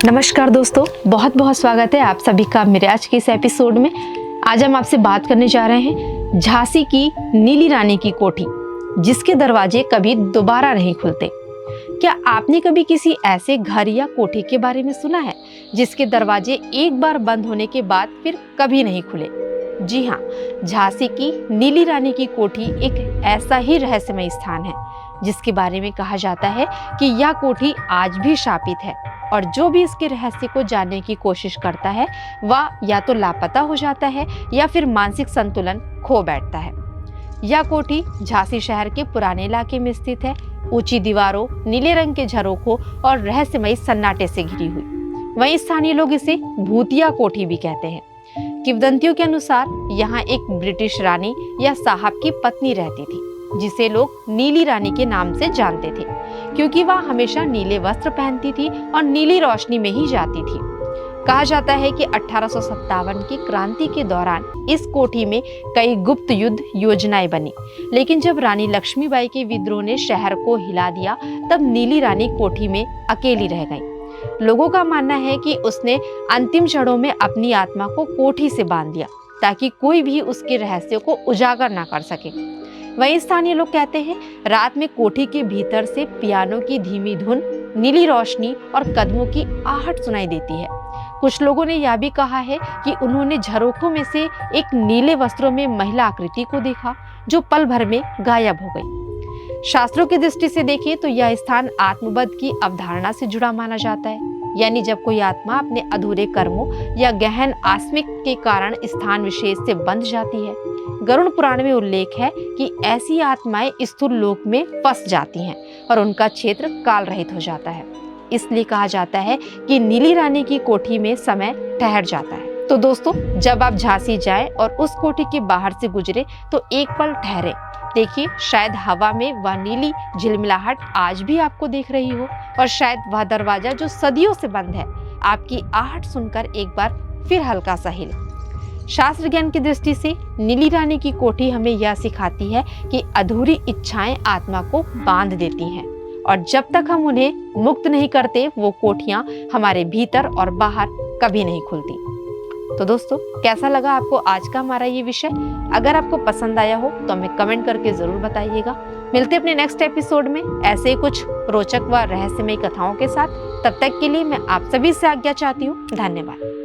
नमस्कार दोस्तों, बहुत बहुत स्वागत है आप सभी का मेरे आज के इस एपिसोड में। आज हम आपसे बात करने जा रहे हैं झांसी की नीली रानी की कोठी, जिसके दरवाजे कभी दोबारा नहीं खुलते। क्या आपने कभी किसी ऐसे घर या कोठी के बारे में सुना है जिसके दरवाजे एक बार बंद होने के बाद फिर कभी नहीं खुले? जी हाँ, झांसी की नीली रानी की कोठी एक ऐसा ही रहस्यमय स्थान है जिसके बारे में कहा जाता है कि यह कोठी आज भी शापित है और जो भी इसके रहस्य को जानने की कोशिश करता है वह या तो लापता हो जाता है या फिर मानसिक संतुलन खो बैठता है। यह कोठी झांसी शहर के पुराने इलाके में स्थित है। ऊंची दीवारों, नीले रंग के झरोखों और रहस्यमय सन्नाटे से घिरी हुई। वहीं स्थानीय लोग इसे भूतिया कोठी भी कहते हैं। किंवदंतियों के अनुसार यहाँ एक ब्रिटिश रानी या साहब की पत्नी रहती थी, जिसे लोग नीली रानी के नाम से जानते थे, क्योंकि वह हमेशा नीले वस्त्र पहनती थी और नीली रोशनी में ही जाती थी। कहा जाता है कि 1857 की क्रांति के दौरान इस कोठी में कई गुप्त युद्ध योजनाएं बनी, लेकिन जब रानी लक्ष्मीबाई के विद्रोह ने शहर को हिला दिया, तब नीली रानी कोठी में अकेली रह गई। लोगों का मानना है कि उसने अंतिम क्षणों में अपनी आत्मा को कोठी से बांध दिया ताकि कोई भी उसके रहस्य को उजागर ना कर सके। वहीं स्थानीय लोग कहते हैं रात में कोठी के भीतर से पियानो की धीमी धुन, नीली रोशनी और कदमों की आहट सुनाई देती है। कुछ लोगों ने यह भी कहा है कि उन्होंने झरोखों में से एक नीले वस्त्रों में महिला आकृति को देखा जो पल भर में गायब हो गई। शास्त्रों की दृष्टि से देखें तो यह स्थान आत्मबद्ध की अवधारणा से जुड़ा माना जाता है, यानी जब कोई आत्मा अपने अधूरे कर्मों या गहन आत्मिक के कारण स्थान विशेष से बंध जाती है। गरुड़ पुराण में उल्लेख है कि ऐसी आत्माएं स्थूल लोक में फंस जाती हैं और उनका क्षेत्र काल रहित हो जाता है। इसलिए कहा जाता है कि नीली रानी की कोठी में समय ठहर जाता है। तो दोस्तों, जब आप झांसी जाएं और उस कोठी के बाहर से गुजरे तो एक पल ठहरे। देखिए, शायद हवा में वह नीली झिलमिलाहट आज भी आपको देख रही हो, और शायद वह दरवाजा जो सदियों से बंद है आपकी आहट सुनकर एक बार फिर हल्का सा हिले। शास्त्र ज्ञान की दृष्टि से नीली रानी की कोठी हमें यह सिखाती है कि अधूरी इच्छाएं आत्मा को बांध देती हैं, और जब तक हम उन्हें मुक्त नहीं करते वो कोठियां हमारे भीतर और बाहर कभी नहीं खुलती। तो दोस्तों, कैसा लगा आपको आज का हमारा ये विषय? अगर आपको पसंद आया हो तो हमें कमेंट करके जरूर बताइएगा। मिलते अपने नेक्स्ट एपिसोड में ऐसे ही कुछ रोचक व रहस्यमय कथाओं के साथ। तब तक के लिए मैं आप सभी से आज्ञा चाहती हूँ। धन्यवाद।